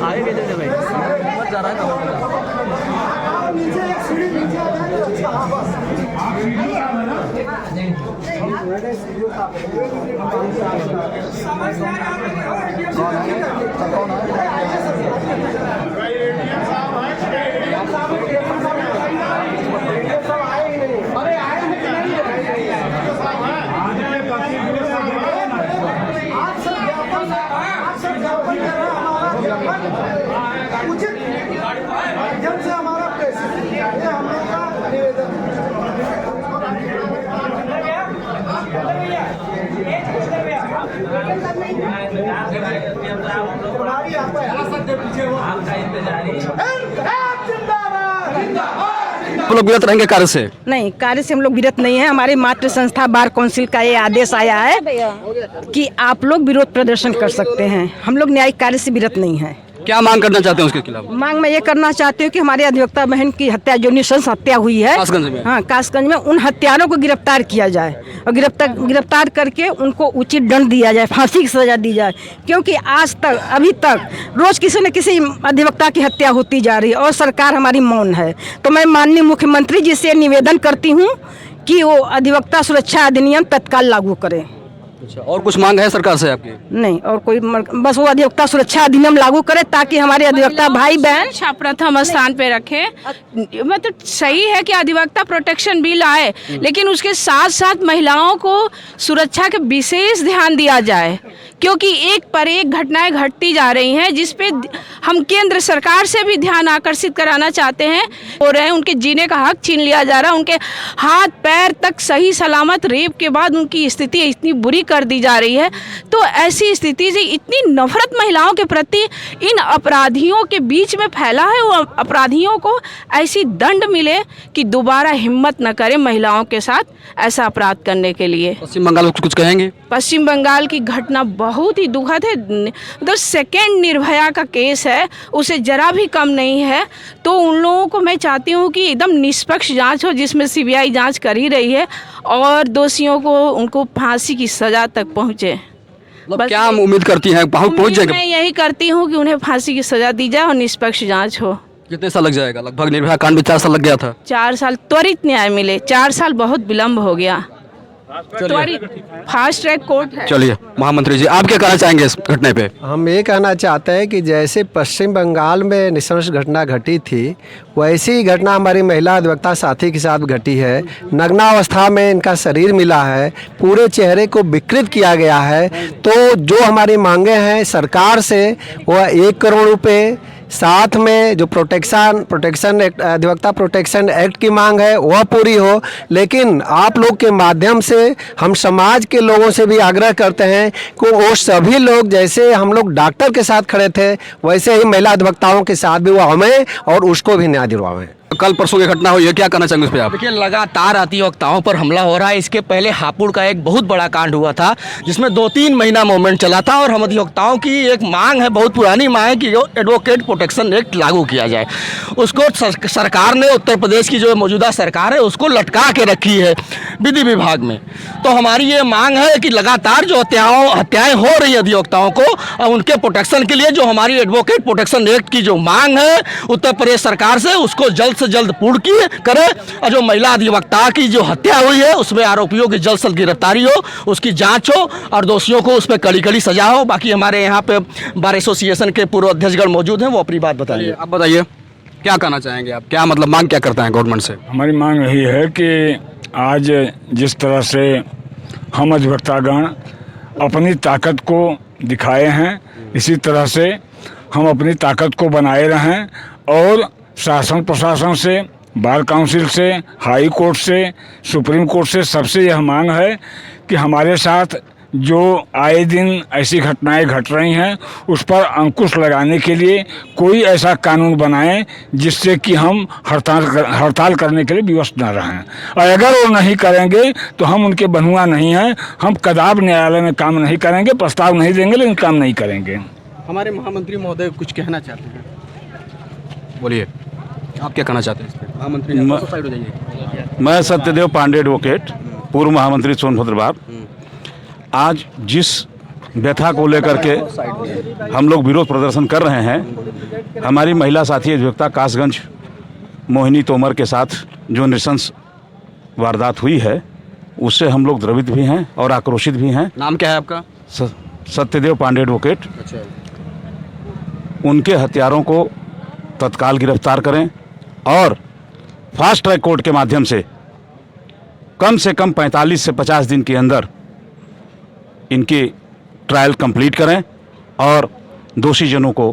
आगे कैसे थे भाई? बहुत जा रहा है उचित माध्यम से हमारा प्रेसिडेंट ये हम लोग का निवेदन आप लोग विरत रहेंगे कार्य से? नहीं, कार्य से हम लोग विरत नहीं है। हमारे मातृ संस्था बार काउंसिल का ये आदेश आया है कि आप लोग विरोध प्रदर्शन कर सकते हैं। हम लोग न्यायिक कार्य से विरत नहीं है। क्या मांग करना चाहते हैं उसके खिलाफ? मांग मैं ये करना चाहती हूँ कि हमारे अधिवक्ता बहन की हत्या, जो नृशंस हत्या हुई है कासगंज में, हाँ कासगंज में, उन हत्यारों को गिरफ्तार किया जाए और गिरफ्तार करके उनको उचित दंड दिया जाए, फांसी की सजा दी जाए। क्योंकि आज तक, अभी तक रोज किसी न किसी अधिवक्ता की हत्या होती जा रही है और सरकार हमारी मौन है। तो मैं माननीय मुख्यमंत्री जी से निवेदन करती हूँ कि वो अधिवक्ता सुरक्षा अधिनियम तत्काल लागू करें। अच्छा, और कुछ मांग है सरकार से आपकी? नहीं और कोई, बस वो अधिवक्ता सुरक्षा अधिनियम लागू करे ताकि हमारे अधिवक्ता भाई बहन प्रथम स्थान पे रखे। मतलब सही है कि अधिवक्ता प्रोटेक्शन बिल आए, लेकिन उसके साथ साथ महिलाओं को सुरक्षा के विशेष ध्यान दिया जाए, क्योंकि एक पर एक घटनाएं घटती जा रही हैं जिसपे हम केंद्र सरकार से भी ध्यान आकर्षित कराना चाहते हैं। हो रहे हैं, उनके जीने का हक छीन लिया जा रहा है, उनके हाथ पैर तक सही सलामत रेप के बाद उनकी स्थिति इतनी बुरी कर दी जा रही है। तो ऐसी स्थिति से इतनी नफरत महिलाओं के प्रति इन अपराधियों के बीच में फैला है। वो अपराधियों को ऐसी दंड मिले कि दोबारा हिम्मत न करें महिलाओं के साथ ऐसा अपराध करने के लिए। पश्चिम बंगाल में कुछ कहेंगे? पश्चिम बंगाल की घटना बहुत ही दुखद है। मतलब सेकेंड निर्भया का केस है, उसे जरा भी कम नहीं है। तो उन लोगों को मैं चाहती हूँ कि एकदम निष्पक्ष जांच हो, जिसमें सीबीआई जांच कर ही रही है, और दोषियों को उनको फांसी की सजा तक पहुँचे। मतलब क्या हम उम्मीद करती हैं, पहुँच जाएंगे? मैं यही करती हूँ कि उन्हें फांसी की सजा दी जाए और निष्पक्ष जांच हो। कितने साल लग जाएगा? लगभग निर्भया कांड में 4 साल लग गया था। 4 साल त्वरित न्याय मिले, 4 साल बहुत विलम्ब हो गया। त्वरित फास्ट ट्रैक कोर्ट है। चलिए महामंत्री जी, आप क्या कहना चाहेंगे इस घटने पे? हम ये कहना चाहते हैं कि जैसे पश्चिम बंगाल में नृशंस घटना घटी थी, वैसी ही घटना हमारी महिला अधिवक्ता साथी के साथ घटी है। नग्नावस्था में इनका शरीर मिला है, पूरे चेहरे को विकृत किया गया है। तो जो हमारी मांगे हैं सरकार से, वह 1 करोड़ रुपये, साथ में जो प्रोटेक्शन एक्ट, अधिवक्ता प्रोटेक्शन एक्ट की मांग है वह पूरी हो। लेकिन आप लोग के माध्यम से हम समाज के लोगों से भी आग्रह करते हैं कि वो सभी लोग, जैसे हम लोग डॉक्टर के साथ खड़े थे, वैसे ही महिला अधिवक्ताओं के साथ भी वो हमें और उसको भी न्याय दिलवाएं। कल परसों की घटना हुई है, क्या कहना चाहेंगे उस पर आप? देखिए, लगातार अधिवक्ताओं पर हमला हो रहा है। इसके पहले हापुड़ का एक बहुत बड़ा कांड हुआ था जिसमें 2-3 महीना मूवमेंट चला था, और हम अधिवक्ताओं की एक मांग है, बहुत पुरानी मांग है, कि जो एडवोकेट प्रोटेक्शन एक्ट लागू किया जाए। उसको सरकार ने, उत्तर प्रदेश की जो मौजूदा सरकार है, उसको लटका के रखी है विधि विभाग में। तो हमारी ये मांग है कि लगातार जो हत्याएं हो रही है अधिवक्ताओं को, और उनके प्रोटेक्शन के लिए जो हमारी एडवोकेट प्रोटेक्शन एक्ट की जो मांग है उत्तर प्रदेश सरकार से, उसको जल्द से जल्द पूर्ण करे। और जो महिला अधिवक्ता की जो हत्या हुई है उसमें आरोपियों की जल्द से जल्द गिरफ्तारी हो, उसकी जांच हो और दोषियों को उसमें कड़ी सजा हो। बाकी हमारे यहाँ पे बार एसोसिएशन के पूर्व अध्यक्षगण मौजूद हैं, वो अपनी बात बताइए। आप बताइए, क्या कहना चाहेंगे आप? क्या मतलब मांग क्या करते हैं गवर्नमेंट से? हमारी मांग यही है कि आज जिस तरह से हम अधिवक्तागण अपनी ताकत को दिखाए हैं, इसी तरह से हम अपनी ताकत को बनाए रहें, और शासन प्रशासन से, बार काउंसिल से, हाई कोर्ट से, सुप्रीम कोर्ट से, सबसे यह मांग है कि हमारे साथ जो आए दिन ऐसी घटनाएं घट रही हैं उस पर अंकुश लगाने के लिए कोई ऐसा कानून बनाएं जिससे कि हम हड़ताल करने के लिए विवश न रहें। और अगर वो नहीं करेंगे तो हम उनके बंधुआ नहीं हैं, हम कदाप न्यायालय में काम नहीं करेंगे, प्रस्ताव नहीं देंगे, लेकिन काम नहीं करेंगे। हमारे महामंत्री महोदय कुछ कहना चाहते हैं, बोलिए आप क्या कहना चाहते हैं इस पर? महामंत्री साइड हो जाइए। मैं सत्यदेव पांडे एडवोकेट, पूर्व महामंत्री सोनभद्र बाग। आज जिस व्यथा को लेकर के हम लोग विरोध प्रदर्शन कर रहे हैं, हमारी महिला साथी अधिवक्ता कासगंज मोहिनी तोमर के साथ जो नृशंस वारदात हुई है उससे हम लोग द्रवित भी हैं और आक्रोशित भी हैं। नाम क्या है आपका? सत्यदेव पांडे एडवोकेट। अच्छा। उनके हत्यारों को तत्काल गिरफ्तार करें और फास्ट ट्रैक कोर्ट के माध्यम से कम 45 से 50 दिन के अंदर इनकी ट्रायल कंप्लीट करें और दोषी जनों को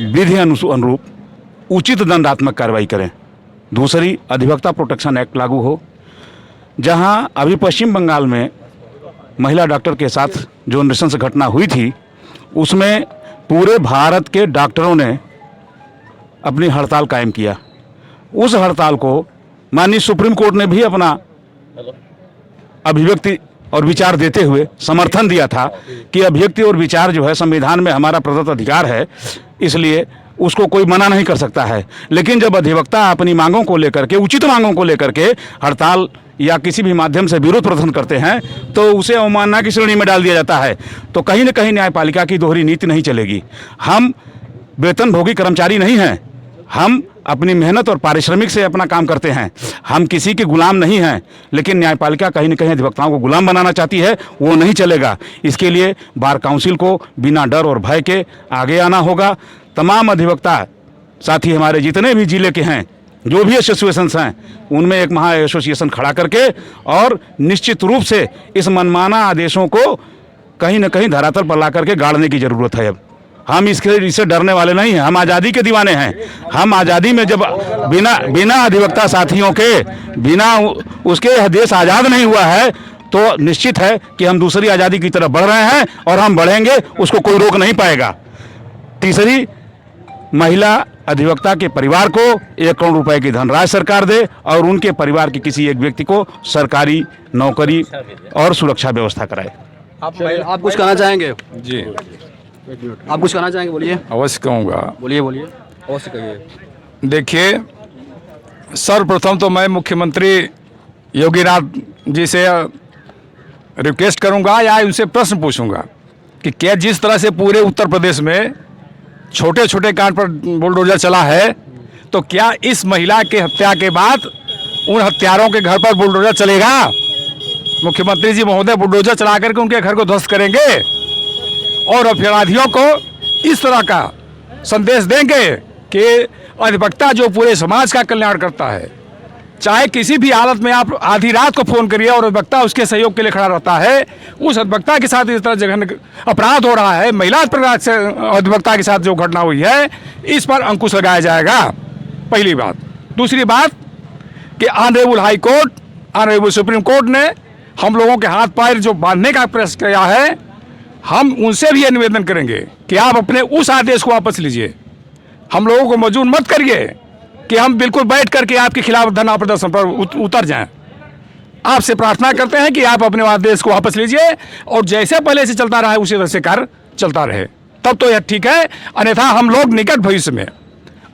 विधि अनुरूप उचित दंडात्मक कार्रवाई करें। दूसरी, अधिवक्ता प्रोटेक्शन एक्ट लागू हो। जहां अभी पश्चिम बंगाल में महिला डॉक्टर के साथ जो नृशंस घटना हुई थी उसमें पूरे भारत के डॉक्टरों ने अपनी हड़ताल कायम किया। उस हड़ताल को माननीय सुप्रीम कोर्ट ने भी अपना अभिव्यक्ति और विचार देते हुए समर्थन दिया था कि अभिव्यक्ति और विचार जो है संविधान में हमारा प्रदत्त अधिकार है, इसलिए उसको कोई मना नहीं कर सकता है। लेकिन जब अधिवक्ता अपनी मांगों को लेकर के, उचित मांगों को लेकर के हड़ताल या किसी भी माध्यम से विरोध प्रदर्शन करते हैं तो उसे अवमानना की श्रेणी में डाल दिया जाता है। तो कहीं न कहीं न्यायपालिका की दोहरी नीति नहीं चलेगी। हम वेतनभोगी कर्मचारी नहीं हैं, हम अपनी मेहनत और पारिश्रमिक से अपना काम करते हैं, हम किसी के गुलाम नहीं हैं। लेकिन न्यायपालिका कहीं न कहीं अधिवक्ताओं को गुलाम बनाना चाहती है, वो नहीं चलेगा। इसके लिए बार काउंसिल को बिना डर और भय के आगे आना होगा। तमाम अधिवक्ता साथी हमारे जितने भी जिले के हैं, जो भी एसोसिएशंस हैं, उनमें एक महा एसोसिएशन खड़ा करके और निश्चित रूप से इस मनमाना आदेशों को कहीं न कहीं धरातल पर ला करके गाड़ने की ज़रूरत है। अब हम इससे डरने वाले नहीं हैं, हम आज़ादी के दीवाने हैं। हम आज़ादी में जब बिना अधिवक्ता साथियों के, बिना उसके यह देश आज़ाद नहीं हुआ है, तो निश्चित है कि हम दूसरी आज़ादी की तरफ बढ़ रहे हैं और हम बढ़ेंगे, उसको कोई रोक नहीं पाएगा। तीसरी, महिला अधिवक्ता के परिवार को 1 करोड़ रुपए की धनराशि सरकार दे और उनके परिवार के किसी एक व्यक्ति को सरकारी नौकरी और सुरक्षा व्यवस्था कराए। आप कुछ कहना चाहेंगे? जी, आप कुछ कहना चाहेंगे, बोलिए। अवश्य कहूँगा। बोलिए अवश्य कहिए। देखिए, सर्वप्रथम तो मैं मुख्यमंत्री योगीनाथ जी से रिक्वेस्ट करूंगा या उनसे प्रश्न पूछूंगा कि क्या जिस तरह से पूरे उत्तर प्रदेश में छोटे छोटे कांड पर बुलडोजर चला है, तो क्या इस महिला के हत्या के बाद उन हत्यारों के घर पर बुलडोजर चलेगा? मुख्यमंत्री जी महोदय बुलडोजर चला करके उनके घर को ध्वस्त करेंगे और अपराधियों को इस तरह का संदेश देंगे कि अधिवक्ता जो पूरे समाज का कल्याण करता है, चाहे किसी भी हालत में आप आधी रात को फोन करिए और अधिवक्ता उसके सहयोग के लिए खड़ा रहता है, उस अधिवक्ता के साथ इस तरह जघन्य अपराध हो रहा है, महिला अधिवक्ता के साथ जो घटना हुई है, इस पर अंकुश लगाया जाएगा। पहली बात। दूसरी बात कि honourable high court, honourable supreme court ने हम लोगों के हाथ पैर जो बांधने का प्रयास किया है, हम उनसे भी यह निवेदन करेंगे कि आप अपने उस आदेश को वापस लीजिए। हम लोगों को मजबूर मत करिए कि हम बिल्कुल बैठ करके आपके खिलाफ धरना प्रदर्शन पर उतर जाएं। आपसे प्रार्थना करते हैं कि आप अपने आदेश को वापस लीजिए और जैसे पहले से चलता रहा है उसी तरह से कार्य चलता रहे, तब तो यह ठीक है। अन्यथा हम लोग निकट भविष्य में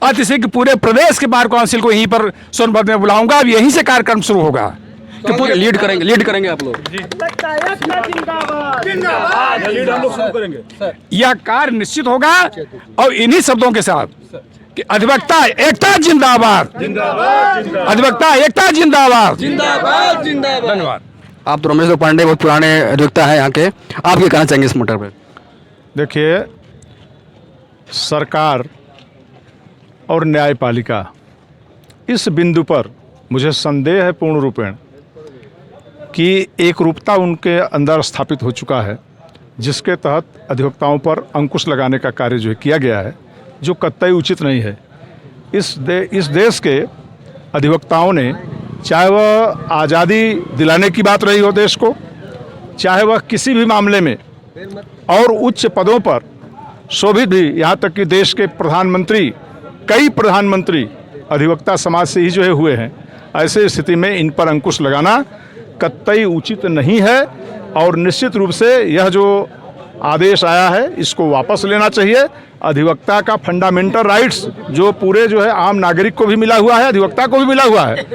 अतिशीघ्र पूरे प्रदेश के बार काउंसिल को यहीं पर सोनभद्र में बुलाऊंगा। अब यहीं से कार्यक्रम शुरू होगा कि पूरे लीड करेंगे आप लोग। यह कार्य निश्चित होगा और इन्हीं शब्दों के साथ कि अधिवक्ता एकता जिंदाबाद, अधिवक्ता एकता जिंदाबाद। धन्यवाद। आप तो रमेश पांडे बहुत पुराने अधिवक्ता हैं यहाँ के, आप क्या कहना चाहेंगे इस मैटर पर? देखिए, सरकार और न्यायपालिका इस बिंदु पर मुझे संदेह है पूर्ण रूपेण कि एक रूपता उनके अंदर स्थापित हो चुका है, जिसके तहत अधिवक्ताओं पर अंकुश लगाने का कार्य जो है किया गया है, जो कतई उचित नहीं है। इस देश के अधिवक्ताओं ने, चाहे वह आज़ादी दिलाने की बात रही हो देश को, चाहे वह किसी भी मामले में और उच्च पदों पर शोभित भी, यहाँ तक कि देश के प्रधानमंत्री, कई प्रधानमंत्री अधिवक्ता समाज से ही जो है हुए हैं। ऐसे स्थिति में इन पर अंकुश लगाना कतई उचित नहीं है और निश्चित रूप से यह जो आदेश आया है इसको वापस लेना चाहिए। अधिवक्ता का फंडामेंटल राइट्स जो पूरे जो है आम नागरिक को भी मिला हुआ है, अधिवक्ता को भी मिला हुआ है,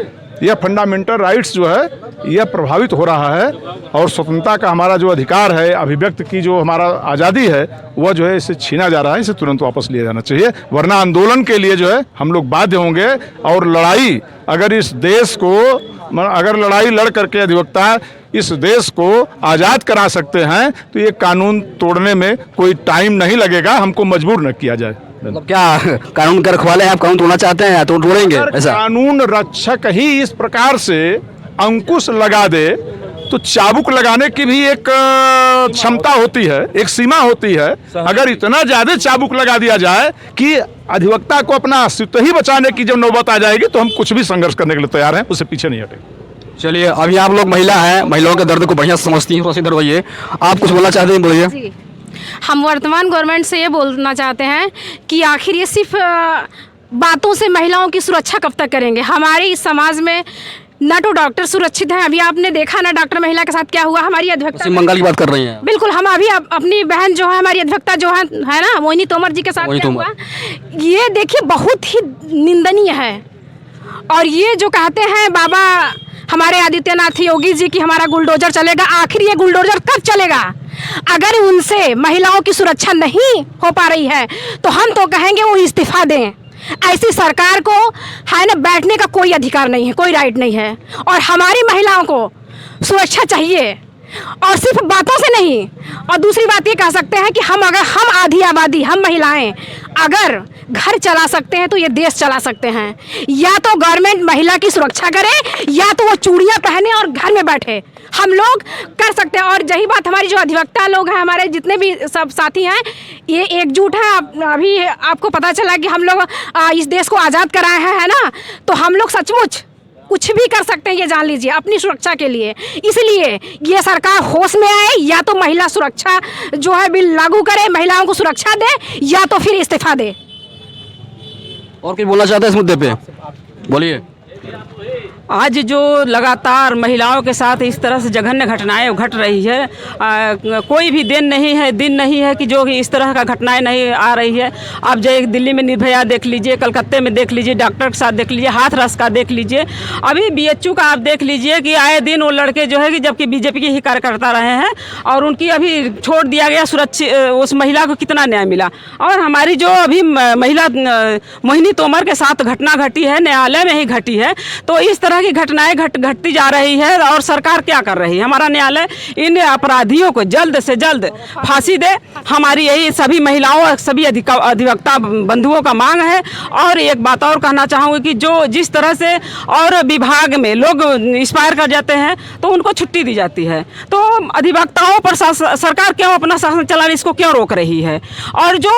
यह फंडामेंटल राइट्स जो है यह प्रभावित हो रहा है और स्वतंत्रता का हमारा जो अधिकार है, अभिव्यक्त की जो हमारा आज़ादी है, वह जो है इसे छीना जा रहा है। इसे तुरंत वापस लिया जाना चाहिए, वरना आंदोलन के लिए जो है हम लोग बाध्य होंगे। और लड़ाई अगर इस देश को, अगर लड़ाई लड़ करके अधिवक्ता इस देश को आज़ाद करा सकते हैं तो ये कानून तोड़ने में कोई टाइम नहीं लगेगा, हमको मजबूर न किया जाए। मतलब क्या कानून के रखवाले हैं, आप कानून तोड़ना चाहते हैं तो तोड़ेंगे? ऐसा कानून रक्षक ही इस प्रकार से अंकुश लगा दे तो चाबुक लगाने की भी एक क्षमता होती है, एक सीमा होती है। अगर इतना ज्यादा चाबुक लगा दिया जाए कि अधिवक्ता को अपना अस्तित्व ही बचाने की जब नौबत आ जाएगी तो हम कुछ भी संघर्ष करने के लिए तैयार हैं, उससे पीछे नहीं हटेंगे। चलिए, अभी आप लोग महिला हैं, महिलाओं के दर्द को बढ़िया समझती हैं, थोड़ा सा इधर होइए, आप कुछ बोलना चाहते हैं, बोलिए। हम वर्तमान गवर्नमेंट से ये बोलना चाहते हैं कि आखिर ये सिर्फ बातों से महिलाओं की सुरक्षा कब तक करेंगे? हमारे इस समाज में न तो डॉक्टर सुरक्षित हैं, अभी आपने देखा ना डॉक्टर महिला के साथ क्या हुआ। हमारी अधिवक्ता पश्चिम बंगाल की बात कर रही हैं? बिल्कुल, हम अभी अपनी बहन जो है, हमारी अधिवक्ता जो है ना, मोहिनी तोमर जी के साथ क्या हुआ, ये देखिए बहुत ही निंदनीय है। और ये जो कहते हैं बाबा हमारे आदित्यनाथ योगी जी की हमारा बुलडोजर चलेगा, आखिर ये बुलडोजर कब चलेगा? अगर उनसे महिलाओं की सुरक्षा नहीं हो पा रही है तो हम तो कहेंगे वो इस्तीफा दें। ऐसी सरकार को है ना बैठने का कोई अधिकार नहीं है, कोई राइट नहीं है। और हमारी महिलाओं को सुरक्षा चाहिए और सिर्फ बातों से नहीं। और दूसरी बात ये कह सकते हैं कि हम आधी आबादी, हम महिलाएं अगर घर चला सकते हैं तो ये देश चला सकते हैं। या तो गवर्नमेंट महिला की सुरक्षा करे या तो वो चूड़ियाँ पहने और घर में बैठे, हम लोग कर सकते हैं। और यही बात हमारी जो अधिवक्ता लोग हैं, हमारे जितने भी सब साथी हैं, ये एकजुट है। अभी आपको पता चला कि हम लोग इस देश को आज़ाद कराए हैं, है ना, तो हम लोग सचमुच कुछ भी कर सकते हैं, ये जान लीजिए, अपनी सुरक्षा के लिए। इसलिए ये सरकार होश में आए, या तो महिला सुरक्षा जो है बिल लागू करे, महिलाओं को सुरक्षा दे, या तो फिर इस्तीफा दे। और कुछ बोलना चाहते हैं इस मुद्दे पे, बोलिए। आज जो लगातार महिलाओं के साथ इस तरह से जघन्य घटनाएं घट रही है, कोई भी दिन नहीं है कि जो इस तरह का घटनाएं नहीं आ रही है। आप जो दिल्ली में निर्भया देख लीजिए, कलकत्ते में देख लीजिए, डॉक्टर के साथ देख लीजिए, हाथरस का देख लीजिए, अभी BHU का आप देख लीजिए कि आए दिन वो लड़के जो है कि जबकि बीजेपी के ही कार्यकर्ता रहे हैं और उनकी अभी छोड़ दिया गया सुरक्षित, उस महिला को कितना न्याय मिला। और हमारी जो अभी महिला मोहिनी तोमर के साथ घटना घटी है, न्यायालय में ही घटी है। तो इस तरह की घटनाएं घटती जा रही है और सरकार क्या कर रही है? हमारा न्यायालय इन अपराधियों को जल्द से जल्द फांसी दे, हमारी यही सभी महिलाओं और सभी अधिवक्ता बंधुओं का मांग है। और एक बात और कहना चाहूँगी कि जो जिस तरह से और विभाग में लोग एक्सपायर कर जाते हैं तो उनको छुट्टी दी जाती है, तो अधिवक्ताओं पर सरकार क्यों अपना शासन चलाने इसको क्यों रोक रही है? और जो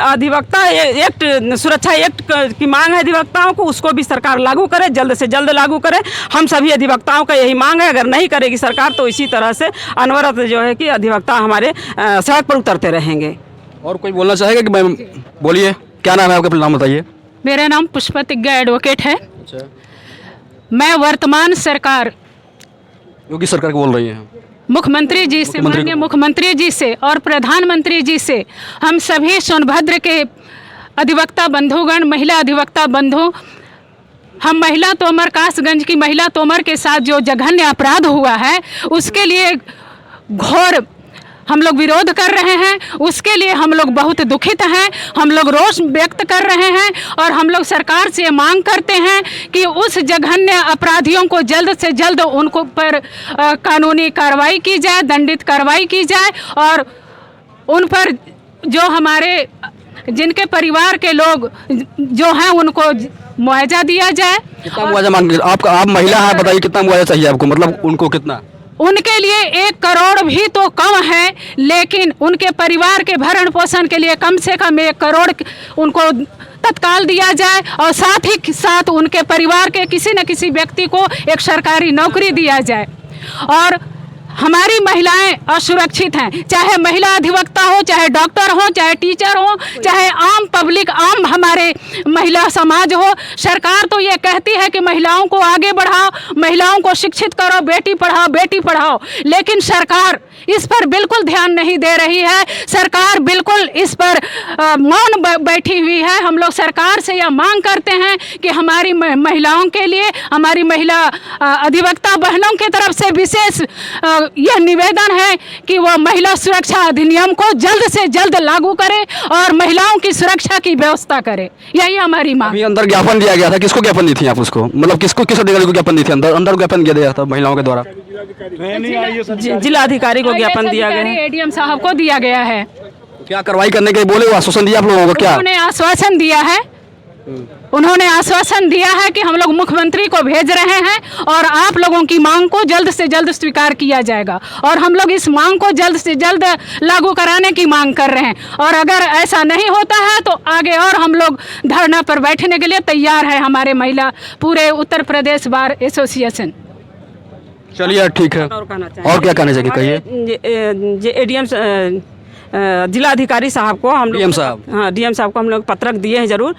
अधिवक्ता एक्ट, सुरक्षा एक्ट की मांग है अधिवक्ताओं को, उसको भी सरकार लागू करे, जल्द से जल्द लागू करे। हम सभी अधिवक्ताओं का यही मांग है। अगर नहीं करेगी सरकार तो इसी तरह से अनवरत जो है कि अधिवक्ता हमारे सड़क पर उतरते रहेंगे। और कोई बोलना चाहेगा कि मैं, बोलिए, क्या नाम है आपका, अपना नाम बताइए। मेरा नाम पुष्पा तिग्गा एडवोकेट है। अच्छा। मैं वर्तमान सरकार, योगी सरकार को बोल रही हैं, मुख्यमंत्री जी से, माननीय मुख्यमंत्री जी से और प्रधानमंत्री जी से, हम सभी सोनभद्र के अधिवक्ता बंधुगण, महिला अधिवक्ता बंधु, हम महिला तोमर, कासगंज की महिला तोमर के साथ जो जघन्य अपराध हुआ है उसके लिए घोर हम लोग विरोध कर रहे हैं। उसके लिए हम लोग बहुत दुखित हैं, हम लोग रोष व्यक्त कर रहे हैं और हम लोग सरकार से मांग करते हैं कि उस जघन्य अपराधियों को जल्द से जल्द उनको पर कानूनी कार्रवाई की जाए, दंडित कार्रवाई की जाए और उन पर जो हमारे जिनके परिवार के लोग जो हैं उनको मुआवजा दिया जाए। कितना मुआवजा मांग, आप महिला हैं, बताइए कितना मुआवजा चाहिए आपको, मतलब उनको कितना? उनके लिए 1 करोड़ भी तो कम है, लेकिन उनके परिवार के भरण पोषण के लिए कम से कम 1 करोड़ उनको तत्काल दिया जाए और साथ ही साथ उनके परिवार के किसी न किसी व्यक्ति को एक सरकारी नौकरी दिया जाए। और हमारी महिलाएं असुरक्षित हैं, चाहे महिला अधिवक्ता हो, चाहे डॉक्टर हो, चाहे टीचर हो, चाहे आम पब्लिक, आम हमारे महिला समाज हो। सरकार तो ये कहती है कि महिलाओं को आगे बढ़ाओ, महिलाओं को शिक्षित करो, बेटी पढ़ाओ, लेकिन सरकार इस पर बिल्कुल ध्यान नहीं दे रही है। सरकार बिल्कुल इस पर मौन बैठी हुई है। हम लोग सरकार से यह मांग करते हैं कि हमारी महिलाओं के लिए, हमारी महिला अधिवक्ता बहनों की तरफ से विशेष यह निवेदन है कि वह महिला सुरक्षा अधिनियम को जल्द से जल्द लागू करे और महिलाओं की सुरक्षा की व्यवस्था करे। यही हमारी मांग। अभी अंदर ज्ञापन दिया गया था, किसको ज्ञापन दी थी आप? उसको मतलब किस अधिकारी को ज्ञापन दी थी? अंदर ज्ञापन दिया गया था महिलाओं के द्वारा? जिलाधिकारी को ज्ञापन दिया गया है, एडीएम साहब को दिया गया है। क्या कार्रवाई करने के बोले, आश्वासन दिया आप लोगों को? क्या उन्होंने आश्वासन दिया है? उन्होंने आश्वासन दिया है कि हम लोग मुख्यमंत्री को भेज रहे हैं और आप लोगों की मांग को जल्द से जल्द स्वीकार किया जाएगा और हम लोग इस मांग को जल्द से जल्द लागू कराने की मांग कर रहे हैं। और अगर ऐसा नहीं होता है तो आगे और हम लोग धरना पर बैठने के लिए तैयार है, हमारे महिला पूरे उत्तर प्रदेश बार एसोसिएशन। चलिए ठीक है, और क्या कहना चाहिए कहिए। एडीएम जिलाधिकारी साहब को हम डीएम साहब, हाँ डीएम साहब को हम लोग पत्रक दिए हैं ज़रूर।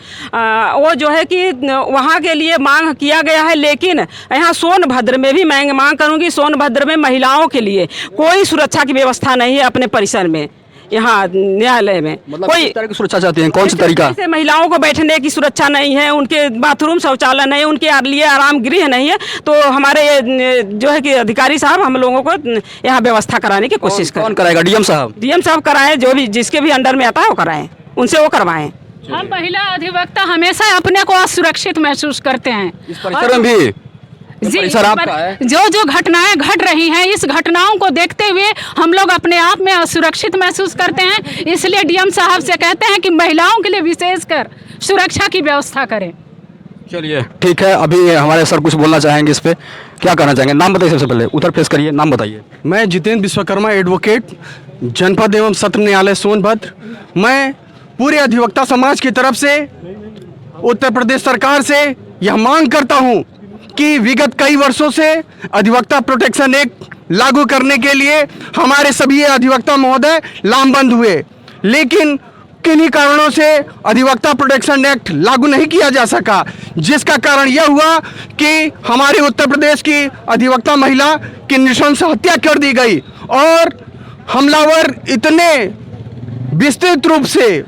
वो जो है कि वहाँ के लिए मांग किया गया है, लेकिन यहाँ सोनभद्र में भी मैं मांग करूँगी, सोनभद्र में महिलाओं के लिए कोई सुरक्षा की व्यवस्था नहीं है अपने परिसर में, यहाँ न्यायालय में। मतलब कोई तरह की सुरक्षा चाहते हैं? कौन सा तरीका? से महिलाओं को बैठने की सुरक्षा नहीं है, उनके बाथरूम शौचालय नहीं है, उनके लिए आराम गृह नहीं है। तो हमारे जो है कि अधिकारी साहब हम लोगों को यहाँ व्यवस्था कराने की कोशिश करें। कौन कराएगा? डीएम साहब? डीएम साहब कराएं, जो भी जिसके भी अंडर में आता है वो कराएं, उनसे वो करवाएं। हम महिला अधिवक्ता हमेशा अपने को असुरक्षित महसूस करते हैं। इस परिसर में भी जी, परिसर आपका है? जो घटनाएं घट रही हैं, इस घटनाओं को देखते हुए हम लोग अपने आप में असुरक्षित महसूस करते हैं। इसलिए डीएम साहब से कहते हैं कि महिलाओं के लिए विशेषकर सुरक्षा की व्यवस्था करें। चलिए ठीक है, अभी हमारे सर कुछ बोलना चाहेंगे इस पे, क्या कहना चाहेंगे? नाम बताइए सबसे पहले, उधर फेस करिए, नाम बताइए। मैं जितेंद्र विश्वकर्मा, एडवोकेट, जनपद एवं सत्र न्यायालय सोनभद्र। मैं पूरे अधिवक्ता समाज की तरफ से उत्तर प्रदेश सरकार से यह मांग करता हूं कि विगत कई वर्षों से अधिवक्ता प्रोटेक्शन एक्ट लागू करने के लिए हमारे सभी अधिवक्ता महोदय लामबंद हुए, लेकिन किन्हीं कारणों से अधिवक्ता प्रोटेक्शन एक्ट लागू नहीं किया जा सका, जिसका कारण यह हुआ कि हमारे उत्तर प्रदेश की अधिवक्ता महिला की नृशंस हत्या कर दी गई और हमलावर इतने विस्तृत रूप से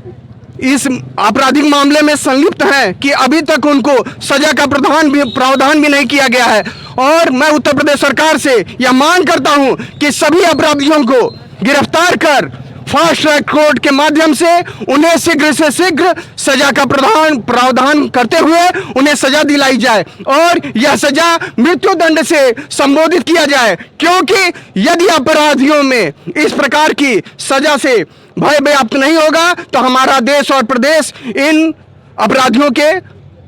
इस आपराधिक मामले में संलिप्त हैं कि अभी तक उनको सजा का प्रावधान भी नहीं किया गया है। और मैं उत्तर प्रदेश सरकार से यह मांग करता हूं कि सभी अपराधियों को गिरफ्तार कर फास्ट ट्रैक कोर्ट के माध्यम से उन्हें शीघ्र से शीघ्र सजा का प्रावधान करते हुए उन्हें सजा दिलाई जाए और यह सजा मृत्यु दंड से संबोधित किया जाए, क्योंकि यदि अपराधियों में इस प्रकार की सजा से भय व्याप्त नहीं होगा तो हमारा देश और प्रदेश इन अपराधियों के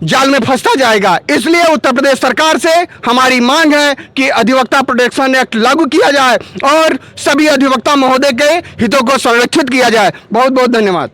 जाल में फंसता जाएगा। इसलिए उत्तर प्रदेश सरकार से हमारी मांग है कि अधिवक्ता प्रोटेक्शन एक्ट लागू किया जाए और सभी अधिवक्ता महोदय के हितों को संरक्षित किया जाए। बहुत बहुत धन्यवाद।